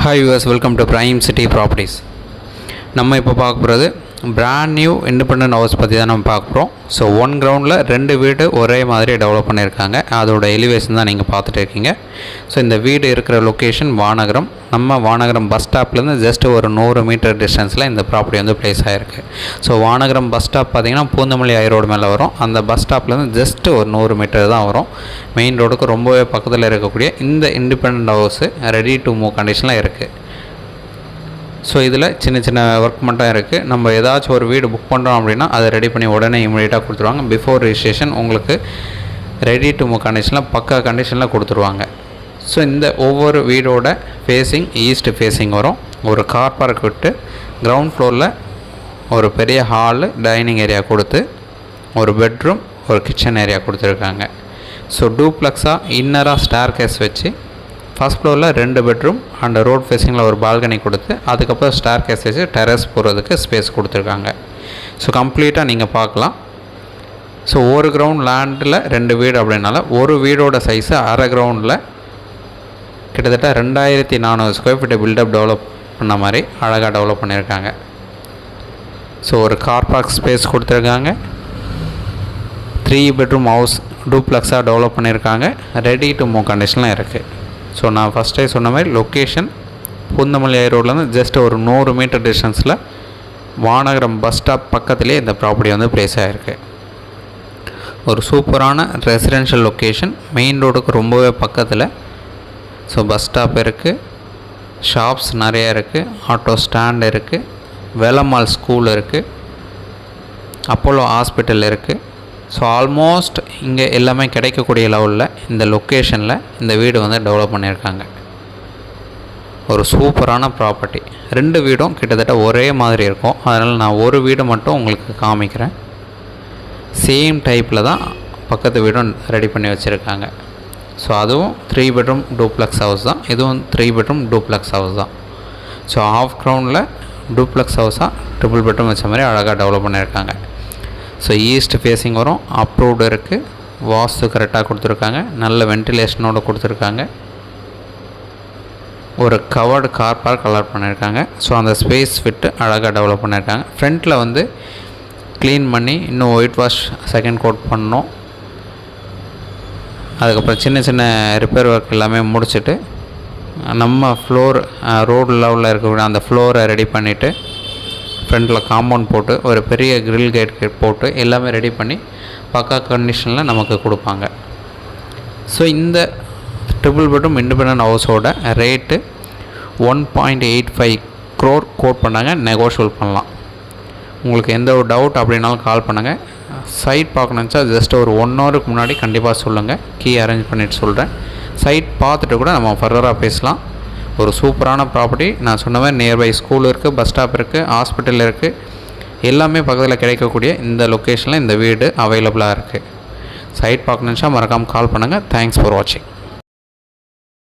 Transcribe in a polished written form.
Hi viewers, welcome to Prime City Properties. நம்ம இப்போ பார்க்க போகிறது பிராண்ட் நியூ இண்டிபெண்டன்ட் ஹவுஸ் பற்றி தான் நம்ம பார்க்க போகிறோம். ஸோ ஒன் கிரவுண்டில் 2 வீடு ஒரே மாதிரி டெவலப் பண்ணியிருக்காங்க. அதோட எலிவேஷன் தான் நீங்கள் பார்த்துட்டு இருக்கீங்க. ஸோ இந்த வீடு இருக்கிற லொக்கேஷன் வானகரம். நம்ம வானகரம் பஸ் ஸ்டாப்லேருந்து ஜஸ்ட் ஒரு 100 மீட்டர் டிஸ்டன்ஸில் இந்த ப்ராப்பர்ட்டி வந்து பிளேஸ் ஆகிருக்கு. ஸோ வானகரம் பஸ் ஸ்டாப் பார்த்திங்கன்னா பூந்தமல்லி ரோடு மேலே வரும். அந்த பஸ் ஸ்டாப்லேருந்து ஜஸ்ட் ஒரு 100 மீட்டர் தான் வரும். மெயின் ரோடுக்கு ரொம்பவே பக்கத்தில் இருக்கக்கூடிய இந்த independent house ready to move கண்டிஷனில் இருக்குது. ஸோ இதில் சின்ன சின்ன ஒர்க் மட்டும் இருக்குது. நம்ம ஏதாச்சும் ஒரு வீடு புக் பண்ணுறோம் அப்படின்னா அதை ரெடி பண்ணி உடனே இமீடியட்டாக கொடுத்துருவாங்க. பிஃபோர் ரிஜிஸ்ட்ரேஷன் உங்களுக்கு ரெடி டு மூவ் கண்டிஷனில் பக்கா கண்டிஷனில் கொடுத்துருவாங்க. ஸோ இந்த ஒவ்வொரு வீடோட ஃபேஸிங் ஈஸ்ட் ஃபேஸிங் வரும். ஒரு கார் பார்க் விட்டு கிரவுண்ட் ஃப்ளோரில் ஒரு பெரிய ஹாலு, டைனிங் ஏரியா கொடுத்து ஒரு பெட்ரூம், ஒரு கிச்சன் ஏரியா கொடுத்துருக்காங்க. ஸோ டூப்ளெக்ஸாக இன்னராக ஸ்டார் கேஸ் வச்சு ஃபஸ்ட் ஃப்ளோரில் 2 பெட்ரூம் அண்ட் ரோட் ஃபேஸிங்கில் ஒரு பால்கனி கொடுத்து அதுக்கப்புறம் ஸ்டார் கேஸ் வச்சு டெரஸ் போகிறதுக்கு ஸ்பேஸ் கொடுத்துருக்காங்க. ஸோ கம்ப்ளீட்டாக நீங்கள் பார்க்கலாம். ஸோ ஒரு கிரவுண்ட் லேண்டில் 2 வீடு அப்படின்னால ஒரு வீடோட சைஸு அரை கிரவுண்டில் கிட்டத்தட்ட 2400 ஸ்கொயர் ஃபீட்டை பில்டப் டெவலப் பண்ண மாதிரி அழகாக டெவலப் பண்ணியிருக்காங்க. ஸோ ஒரு கார் பார்க் ஸ்பேஸ் கொடுத்துருக்காங்க. 3 பெட்ரூம் ஹவுஸ் டூப்ளெக்ஸாக டெவலப் பண்ணியிருக்காங்க. ரெடி டு மூவ் கண்டிஷனில் இருக்குது. ஸோ நான் ஃபஸ்ட்டே சொன்ன மாதிரி லொக்கேஷன் பூந்தமல்லி ரோட்லேருந்து ஜஸ்ட் ஒரு 100 மீட்டர் டிஸ்டன்ஸில் வானகரம் பஸ் ஸ்டாப் பக்கத்துலேயே இந்த ப்ராப்பர்ட்டி வந்து ப்ளேஸ் ஆகிருக்கு. ஒரு சூப்பரான ரெசிடென்ஷியல் லொக்கேஷன், மெயின் ரோடுக்கு ரொம்பவே பக்கத்தில். ஸோ பஸ் ஸ்டாப் இருக்குது, ஷாப்ஸ் நிறையா இருக்குது, ஆட்டோ ஸ்டாண்ட் இருக்குது, வேலம்மாள் ஸ்கூல் இருக்குது, அப்போலோ ஹாஸ்பிட்டல் இருக்குது. ஸோ ஆல்மோஸ்ட் இங்கே எல்லாமே கிடைக்கக்கூடிய லெவலில் இந்த லொக்கேஷனில் இந்த வீடு வந்து டெவலப் பண்ணியிருக்காங்க. ஒரு சூப்பரான ப்ராப்பர்ட்டி. 2 வீடும் கிட்டத்தட்ட ஒரே மாதிரி இருக்கும். அதனால் நான் ஒரு வீடு மட்டும் உங்களுக்கு காமிக்கிறேன். சேம் டைப்பில் தான் பக்கத்து வீடும் ரெடி பண்ணி வச்சுருக்காங்க. ஸோ அதுவும் 3 பெட்ரூம் டூப்ளெக்ஸ் ஹவுஸ் தான். இதுவும் 3 பெட்ரூம் டூப்ளெக்ஸ் ஹவுஸ் தான். ஸோ ஆஃப் கிரவுண்டில் டூப்ளெக்ஸ் ஹவுஸாக ட்ரிபிள் பெட்ரூம் வச்ச மாதிரி அழகாக டெவலப் பண்ணியிருக்காங்க. ஸோ ஈஸ்ட் ஃபேஸிங் வரும். அப்ரூவ்டு இருக்குது. வாஸ்து கரெக்டாக கொடுத்துருக்காங்க. நல்ல வென்டிலேஷனோடு கொடுத்துருக்காங்க. ஒரு கவர்டு கார் பார்க் கலர் பண்ணியிருக்காங்க. ஸோ அந்த ஸ்பேஸ் விட்டு அழகாக டெவலப் பண்ணியிருக்காங்க. ஃப்ரண்ட்டில் வந்து க்ளீன் பண்ணி இன்னும் ஒயிட் வாஷ் செகண்ட் கோட் பண்ணணும். அதுக்கப்புறம் சின்ன சின்ன ரிப்பேர் ஒர்க் எல்லாமே முடிச்சுட்டு நம்ம ஃப்ளோர் ரோடு லெவலில் இருக்கக்கூடிய அந்த ஃப்ளோரை ரெடி பண்ணிவிட்டு ஃப்ரண்டில் காம்பவுண்ட் போட்டு ஒரு பெரிய கிரில் கேட் போட்டு எல்லாமே ரெடி பண்ணி பக்கா கண்டிஷனில் நமக்கு கொடுப்பாங்க. ஸோ இந்த ட்ரிபிள் பெட்ரூம் இண்டிபெண்டன்ட் ஹவுஸோட ரேட்டு 1.85 crore கோட் பண்ணாங்க. நெகோஷியபிள் பண்ணலாம். உங்களுக்கு எந்த ஒரு டவுட் அப்படின்னாலும் கால் பண்ணுங்கள். சைட் பார்க்கணுச்சா ஜஸ்ட் ஒரு 1 ஹவருக்கு முன்னாடி கண்டிப்பாக சொல்லுங்கள். கீ அரேஞ்ச் பண்ணிவிட்டு சொல்கிறேன். சைட் பார்த்துட்டு கூட நம்ம ஃபர்தராக பேசலாம். ஒரு சூப்பரான ப்ராப்பர்ட்டி. நான் சொன்ன மாதிரி நியர்பை ஸ்கூல் இருக்குது, பஸ் ஸ்டாப் இருக்குது, ஹாஸ்பிட்டல் இருக்குது. எல்லாமே பக்கத்தில் கிடைக்கக்கூடிய இந்த லொக்கேஷனில் இந்த வீடு அவைலபிளாக இருக்குது. சைட் பார்க்கணுச்சா மறக்காமல் கால் பண்ணுங்கள். தேங்க்ஸ் ஃபார் வாட்சிங்.